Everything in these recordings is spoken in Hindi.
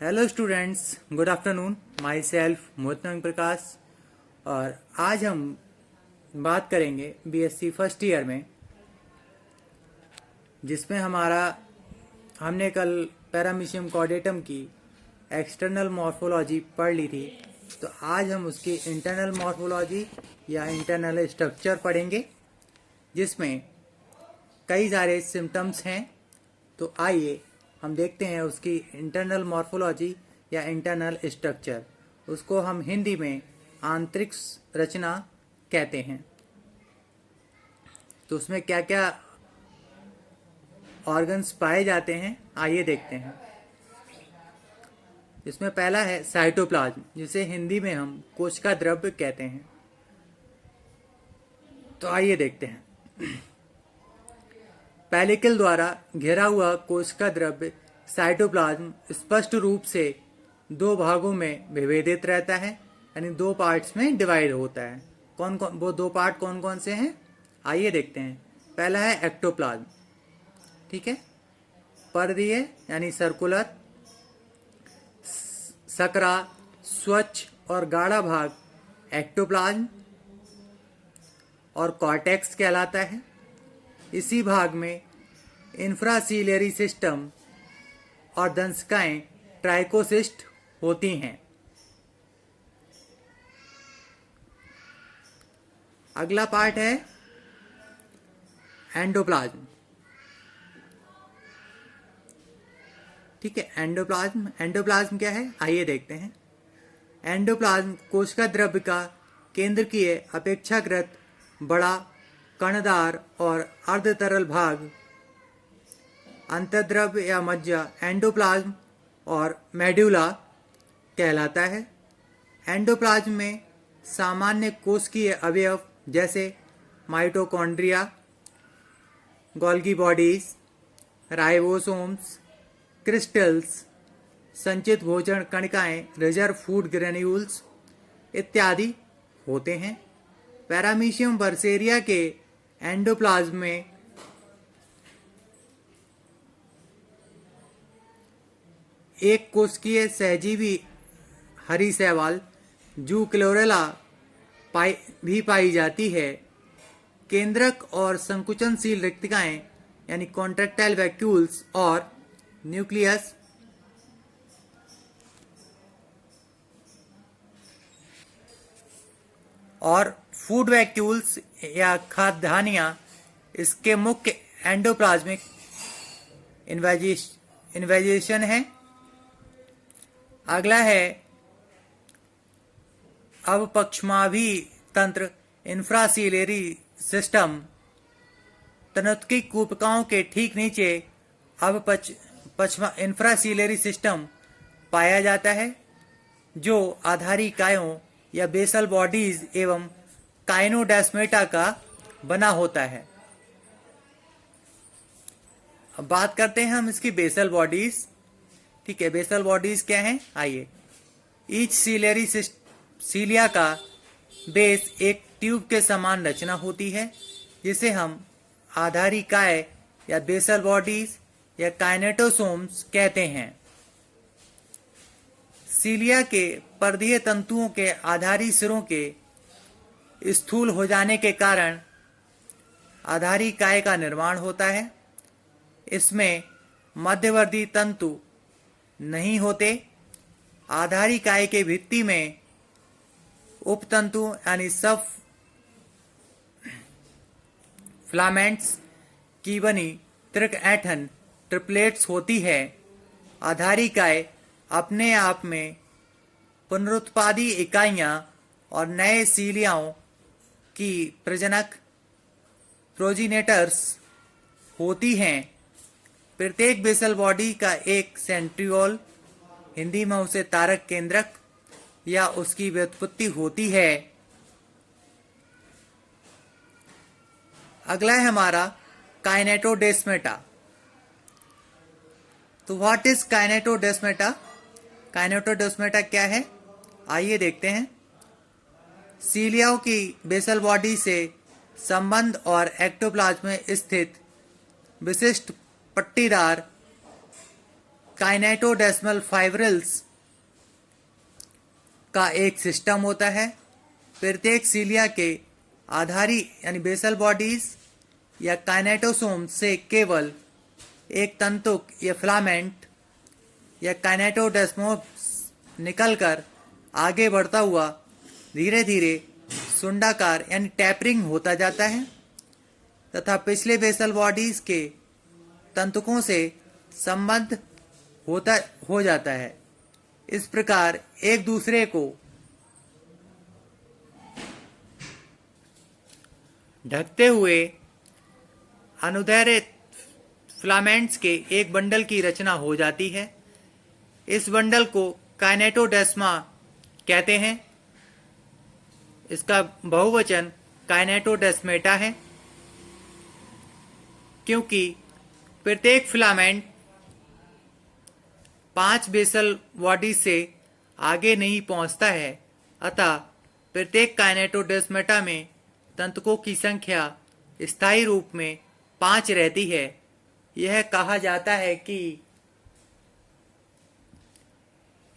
Hello students, good afternoon. Myself Mohit Prakash. और आज हम बात करेंगे बीएससी फर्स्ट ईयर में, जिसमें हमने कल पैरामीशियम कॉर्डेटम की एक्सटर्नल मॉर्फोलॉजी पढ़ ली थी। तो आज हम उसकी इंटरनल मॉर्फोलॉजी या इंटरनल स्ट्रक्चर पढ़ेंगे, जिसमें कई सारे सिम्टम्स हैं। तो आइए हम देखते हैं उसकी इंटरनल मॉर्फोलॉजी या इंटरनल स्ट्रक्चर। उसको हम हिंदी में आंतरिक रचना कहते हैं। तो उसमें क्या क्या ऑर्गन्स पाए जाते हैं, आइए देखते हैं। इसमें पहला है साइटोप्लाज्म, जिसे हिंदी में हम कोशिका द्रव्य कहते हैं। तो आइए देखते हैं। पेलिकल द्वारा घेरा हुआ कोशिका द्रव्य साइटोप्लाज्म स्पष्ट रूप से दो भागों में विभेदित रहता है, यानी दो पार्ट्स में डिवाइड होता है। वो दो पार्ट कौन कौन से हैं, आइए देखते हैं। पहला है एक्टोप्लाज्म, ठीक है, पर्दीय यानी सर्कुलर, सकरा, स्वच्छ और गाढ़ा भाग एक्टोप्लाज्म और कॉर्टेक्स कहलाता है। इसी भाग में इंफ्रासीलियरी सिस्टम और दंशिकाएं ट्राइकोसिस्ट होती हैं। अगला पार्ट है एंडोप्लाज्म, ठीक है। एंडोप्लाज्म क्या है, आइए देखते हैं। एंडोप्लाज्म कोशिका द्रव्य का केंद्रकीय अपेक्षाकृत बड़ा कणदार और अर्धतरल भाग अंतर्द्रव्य या मज्जा एंडोप्लाज्म और मेड्यूला कहलाता है। एंडोप्लाज्म में सामान्य कोशिकीय अवयव जैसे mitochondria, Golgi bodies, ribosomes, crystals, संचित भोजन कणिकाएं, रिजर्व फूड ग्रेन्यूल्स इत्यादि होते हैं। पैरामीशियम बर्सेरिया के एंडोप्लाज्म में एक कोशिकीय सहजीवी हरी शैवाल जू क्लोरेला भी पाई जाती है। केंद्रक और संकुचनशील रिक्तिकाएं यानी कॉन्ट्रैक्टाइल वैक्यूल्स और न्यूक्लियस और फूड वैक्यूल्स या खाद्यान्नियां इसके मुख्य एंडोप्लाज्मिक इन्वेजिएशन है। अगला है अवपक्ष्माभि तंत्र इंफ्रासीलियरी सिस्टम। तनुत्की कूपिकाओं के ठीक नीचे इंफ्रासीलियरी सिस्टम पाया जाता है, जो आधारी कायों या बेसल बॉडीज एवं काइनोडेस्मेटा का बना होता है। अब बात करते हैं हम इसकी बेसल बॉडीज, ठीक है। बेसल बॉडीज क्या हैं, आइए। ईच सीलियरी सीलिया का बेस एक ट्यूब के समान रचना होती है, जिसे हम आधारी काय या बेसल बॉडीज या काइनेटोसोम्स कहते हैं। सीलिया के पर्दीय तंतुओं के आधारी सिरों के स्थूल हो जाने के कारण आधारी काय का निर्माण होता है। इसमें मध्यवर्ती तंतु नहीं होते। आधारी काय के भित्ति में उपतंतु यानी सब फिलामेंट्स की बनी त्रिक ऐठन ट्रिप्लेट्स होती है। आधारी काय अपने आप में पुनरुत्पादी इकाइयां और नए सीलियाओं की प्रजनक प्रोजिनेटर्स होती हैं। प्रत्येक बेसल बॉडी का एक सेंट्रियोल, हिंदी में उसे तारक केंद्रक या उसकी व्युत्पत्ति होती है। अगला है हमारा काइनेटोडेस्मेटा। तो व्हाट इज काइनेटोडेस्मेटा? काइनेटोडेस्मेटा क्या है, आइए देखते हैं। सीलियाओं की बेसल बॉडी से संबंध और एक्टोप्लाज्म में स्थित विशिष्ट पट्टीदार काइनेटोडेसिमल फाइब्रिल्स का एक सिस्टम होता है। प्रत्येक सीलिया के आधारी यानी बेसल बॉडीज या काइनेटोसोम से केवल एक तंतुक या फिलामेंट या काइनेटोडेस्मोस निकलकर आगे बढ़ता हुआ धीरे धीरे सुंडाकार यानी टैपरिंग होता जाता है तथा पिछले बेसल बॉडीज के तंतुकों से संबद्ध हो जाता है। इस प्रकार एक दूसरे को ढकते हुए अनुदैर्घ्य फिलामेंट्स के एक बंडल की रचना हो जाती है। इस बंडल को काइनेटोडेस्मा कहते हैं। इसका बहुवचन काइनेटोडेस्मेटा है, क्योंकि प्रत्येक फिलामेंट 5 बेसल बॉडी से आगे नहीं पहुंचता है, अतः प्रत्येक काइनेटोडेस्मेटा में तंतुकों की संख्या स्थायी रूप में 5 रहती है। यह कहा जाता है कि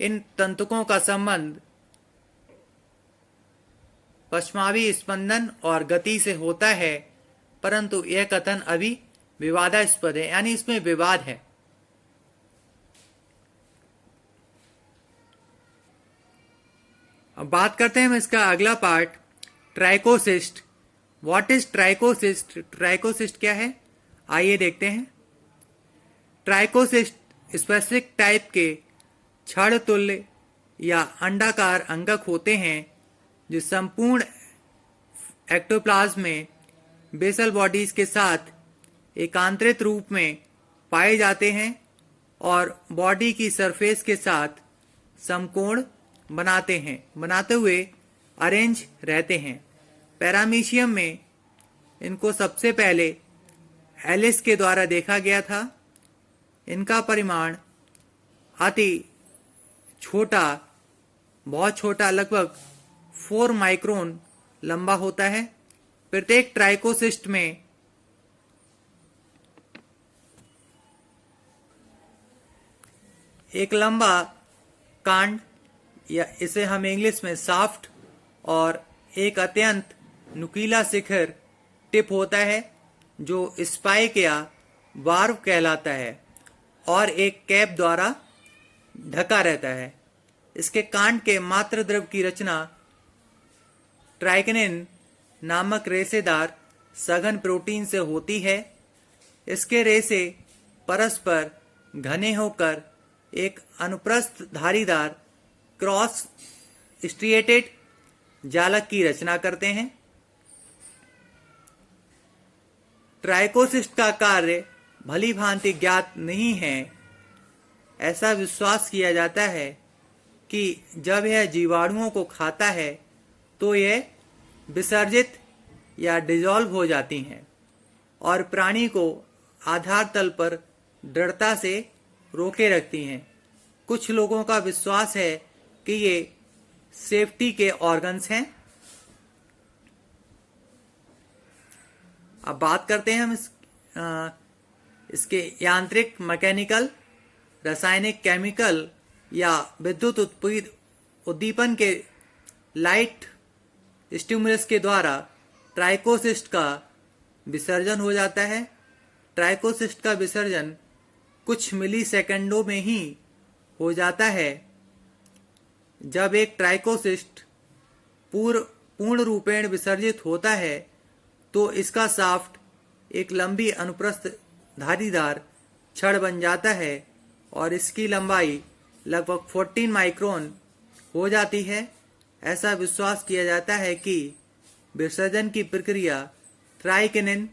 इन तंतुकों का संबंध पश्चावी स्पंदन और गति से होता है, परंतु यह कथन अभी विवादास्पद है, यानी इसमें विवाद है। अब बात करते हैं हम इसका अगला part, trichocyst. What is trichocyst? Trichocyst क्या है, आइए देखते हैं। ट्राइकोसिस्ट स्पेसिफिक टाइप के छड़ तुल्य या अंडाकार अंगक होते हैं जो संपूर्ण एक्टोप्लाज्म में बेसल बॉडीज के साथ एकांतरित रूप में पाए जाते हैं और बॉडी की सरफेस के साथ समकोण बनाते हुए अरेंज रहते हैं। पैरामीशियम में इनको सबसे पहले एलिस के द्वारा देखा गया था। इनका परिमाण अति छोटा, बहुत छोटा, लगभग 4 माइक्रोन लंबा होता है। प्रत्येक ट्राइकोसिस्ट में एक लंबा कांड या इसे हम इंग्लिश में शाफ्ट और एक अत्यंत नुकीला शिखर टिप होता है जो स्पाइक या वार्व कहलाता है और एक कैप द्वारा ढका रहता है। इसके कांड के मात्र द्रव की रचना ट्राइकिनिन नामक रेशेदार सघन प्रोटीन से होती है। इसके रेशे परस्पर घने होकर एक अनुप्रस्थ धारीदार क्रॉस स्ट्रिएटेड जालक की रचना करते हैं। ट्राइकोसिस्ट का कार्य भली भांति ज्ञात नहीं है। ऐसा विश्वास किया जाता है कि जब यह जीवाणुओं को खाता है तो यह विसर्जित या डिजॉल्व हो जाती हैं और प्राणी को आधार तल पर दृढ़ता से रोके रखती हैं। कुछ लोगों का विश्वास है कि ये सेफ्टी के ऑर्गन्स हैं। अब बात करते हैं हम इसके यांत्रिक, मैकेनिकल, रासायनिक, केमिकल या विद्युत उद्दीपन के लाइट स्टिमुलस के द्वारा ट्राइकोसिस्ट का विसर्जन हो जाता है। ट्राइकोसिस्ट का विसर्जन कुछ मिली सेकेंडों में ही हो जाता है। जब एक ट्राइकोसिस्ट पूर्ण रूपेण विसर्जित होता है तो इसका शाफ्ट एक लंबी अनुप्रस्थ धारीदार छड़ बन जाता है और इसकी लंबाई लगभग 14 माइक्रोन हो जाती है। ऐसा विश्वास किया जाता है कि विसर्जन की प्रक्रिया ट्राइकिनिन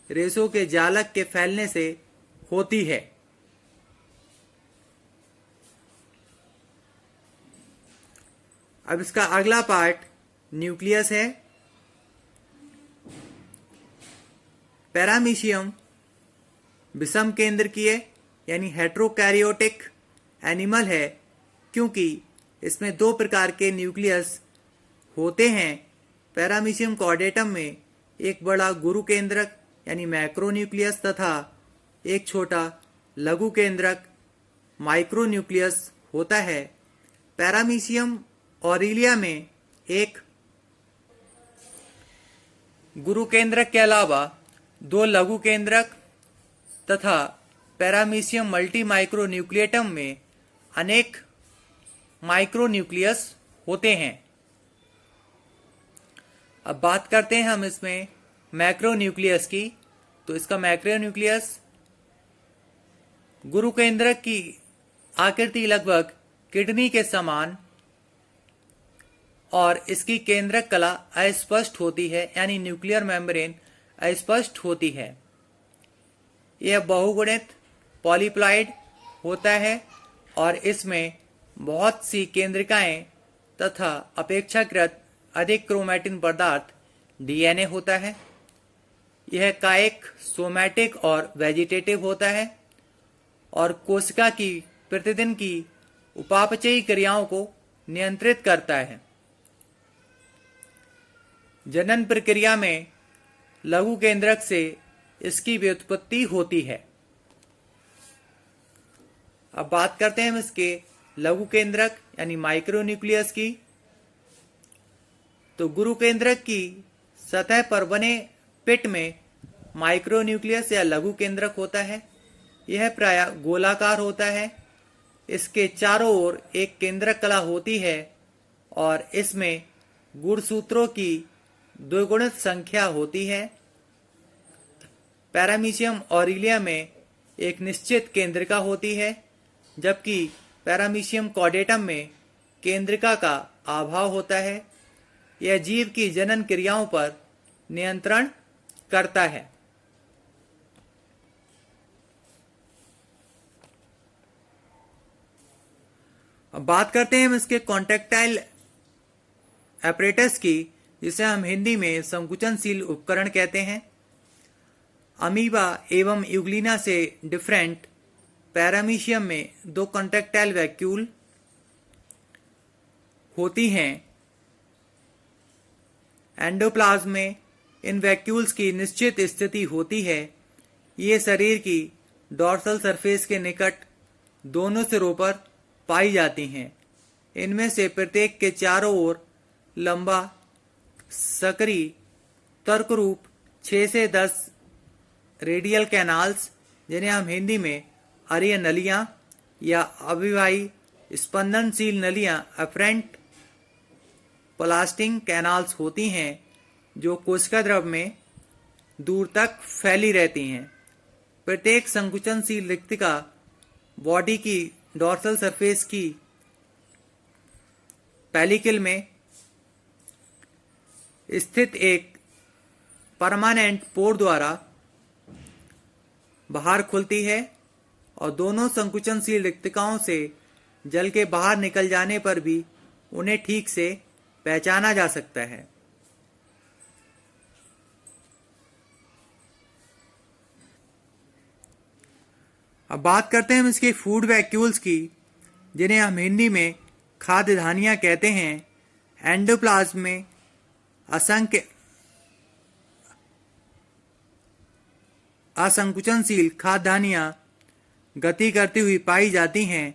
रेशों के जालक के फैलने से होती है। अब इसका अगला पार्ट न्यूक्लियस है। पैरामीशियम विषम केंद्रकीय यानी हेट्रोकैरियोटिक एनिमल है, क्योंकि इसमें 2 प्रकार के न्यूक्लियस होते हैं। पैरामीशियम कॉर्डेटम में एक बड़ा गुरु केंद्रक यानी मैक्रोन्यूक्लियस तथा एक छोटा लघु केंद्रक माइक्रोन्यूक्लियस होता है। पैरामीशियम ऑरिलिया में एक गुरु केंद्रक के अलावा 2 लघु केंद्रक तथा पैरामीशियम मल्टी माइक्रोन्यूक्लिएटम में अनेक माइक्रोन्यूक्लियस होते हैं। अब बात करते हैं हम इसमें मैक्रोन्यूक्लियस की। तो इसका मैक्रोन्यूक्लियस गुरु केंद्रक की आकृति लगभग किडनी के समान और इसकी केंद्रक कला अस्पष्ट होती है, यानी न्यूक्लियर मेम्ब्रेन अस्पष्ट होती है। यह बहुगुणित पॉलीप्लॉइड होता है और इसमें बहुत सी केंद्रिकाएं तथा अपेक्षाकृत अधिक क्रोमैटिन पदार्थ डीएनए होता है। यह कायिक, सोमैटिक और वेजिटेटिव होता है और कोशिका की प्रतिदिन की उपापचयी क्रियाओं को नियंत्रित करता है। जनन प्रक्रिया में लघु केंद्रक से इसकी व्युत्पत्ति होती है। अब बात करते हैं हम इसके लघु केंद्रक यानी माइक्रोन्यूक्लियस की। तो गुरु केंद्रक की सतह पर बने पिट में माइक्रोन्यूक्लियस या लघु केंद्रक होता है। यह प्रायः गोलाकार होता है। इसके चारों ओर एक केंद्रक कला होती है और इसमें गुणसूत्रों की द्विगुणित संख्या होती है। पैरामीशियम ऑरिलिया में एक निश्चित केंद्रिका होती है, जबकि पैरामीशियम कॉर्डेटम में केंद्रिका का अभाव होता है। यह जीव की जनन क्रियाओं पर नियंत्रण करता है। अब बात करते हैं हम इसके कॉन्ट्रैक्टाइल एपरेटस की, जिसे हम हिंदी में संकुचनशील उपकरण कहते हैं। अमीबा एवं यूग्लिना से डिफरेंट पैरामीशियम में 2 कॉन्ट्रैक्टाइल वैक्यूल होती हैं। एंडोप्लाज्म में इन वैक्यूल्स की निश्चित स्थिति होती है। ये शरीर की डॉर्सल सरफेस के निकट दोनों सिरों पर पाई जाती हैं। इनमें से प्रत्येक के चारों ओर लंबा सक्रिय तर्करूप 6 से 10 रेडियल कैनाल्स, जिन्हें हम हिंदी में अरिय नलियां या अविवाही स्पंदनशील नलियां अफरेंट प्लास्टिंग कैनाल्स होती हैं, जो कोशिका द्रव में दूर तक फैली रहती हैं। प्रत्येक संकुचनशील रिक्तिका बॉडी की डॉर्सल सरफेस की पेलिकल में स्थित एक परमानेंट पोर द्वारा बाहर खुलती है और दोनों संकुचनशील रिक्तिकाओं से जल के बाहर निकल जाने पर भी उन्हें ठीक से पहचाना जा सकता है। अब बात करते हैं हम इसके फूड वैक्यूल्स की, जिन्हें हम हिंदी में खाद्य धानियां कहते हैं। एंडोप्लाज्म में असंख्य असंकुचनशील खाद्य धानियां गति करती हुई पाई जाती हैं।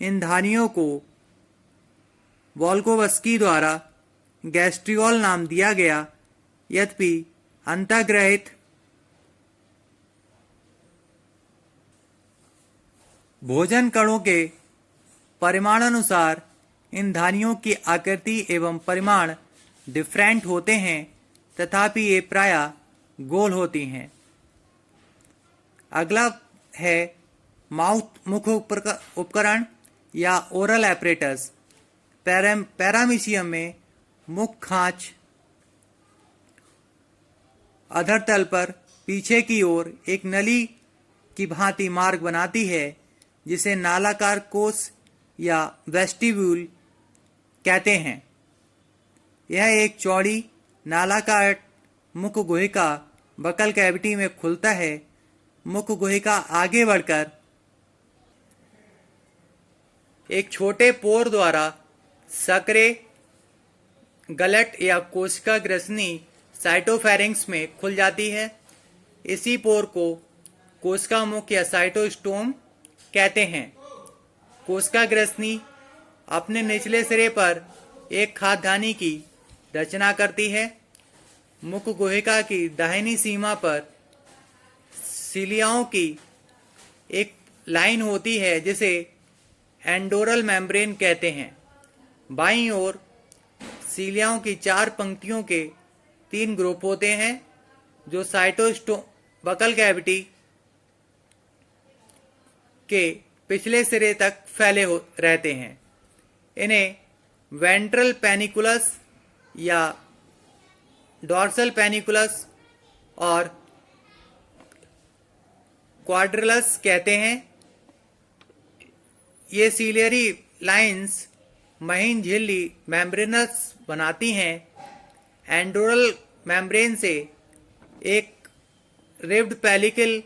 इन धानियों को वोल्कोवस्की द्वारा गैस्ट्रियोल नाम दिया गया, यद्यपि अंतर्ग्रहित भोजन कणों के परिमाणानुसार इन धानियों की आकृति एवं परिमाण डिफरेंट होते हैं, तथापि ये प्रायः गोल होती हैं। अगला है मुख उपकरण या ओरल एपरेटस। पैरामीशियम में मुख खांच अधर तल पर पीछे की ओर एक नली की भांति मार्ग बनाती है, जिसे नालाकार कोश या वेस्टिब्यूल कहते हैं। यह एक चौड़ी नालाकार मुख गुहिका बकल कैविटी में खुलता है। मुख गुहिका आगे बढ़कर एक छोटे पोर द्वारा सक्रे गलट या कोशिका ग्रसनी साइटोफेरिंक्स में खुल जाती है। इसी पोर को कोशिका मुख या साइटोस्टोम कहते हैं। कोशिका ग्रसनी अपने निचले सिरे पर एक खाद्यान्नी की रचना करती है। मुख गुहिका की दाहिनी सीमा पर सीलियाओं की एक लाइन होती है जिसे एंडोरल मेम्ब्रेन कहते हैं। बाईं ओर सीलियाओं की 4 पंक्तियों के 3 ग्रुप होते हैं जो बकल कैविटी के पिछले सिरे तक फैले रहते हैं। इन्हें वेंट्रल पेनिकुलस या डॉर्सल पेनिकुलस और क्वाड्रिलस कहते हैं। ये सीलियरी लाइंस महीन झिल्ली मेम्ब्रेनस बनाती हैं। एंडोरल मेम्ब्रेन से एक रिब्ड पेलिकल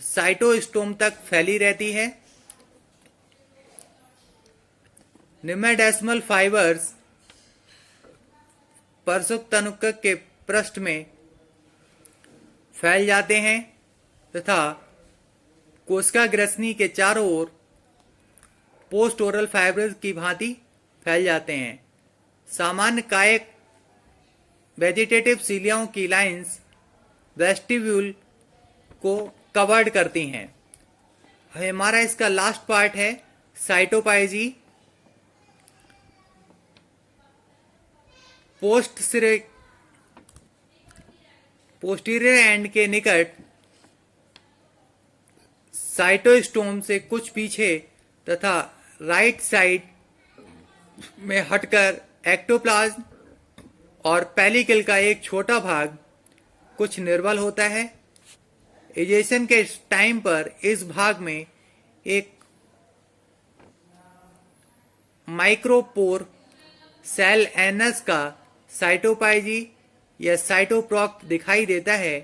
साइटोस्टोम तक फैली रहती है। निमेडेस्मल फाइबर्स परसुक तनुक्क के पृष्ठ में फैल जाते हैं तथा कोशिका ग्रसनी के चारों ओर पोस्ट ओरल फाइबर्स की भांति फैल जाते हैं। सामान्य कायिक वेजिटेटिव सीलियाओं की लाइंस वेस्टिब्यूल को कवर्ड करती हैं। हमारा इसका लास्ट पार्ट है साइटोपाइजी। पोस्टीरियर एंड के निकट साइटोस्टोम से कुछ पीछे तथा राइट साइड में हटकर एक्टोप्लाज्म और पेलिकल का एक छोटा भाग कुछ निर्बल होता है। एजेशन के टाइम पर इस भाग में एक माइक्रोपोर सेल एनस का साइटोपाइजी या साइटोप्रॉक दिखाई देता है।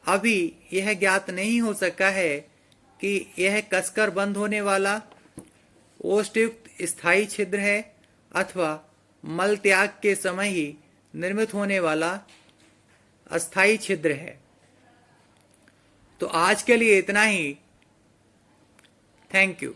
अभी यह ज्ञात नहीं हो सका है कि यह कसकर बंद होने वाला ओष्ठयुक्त स्थायी छिद्र है अथवा मल त्याग के समय ही निर्मित होने वाला अस्थायी छिद्र है। तो आज के लिए इतना ही। Thank you.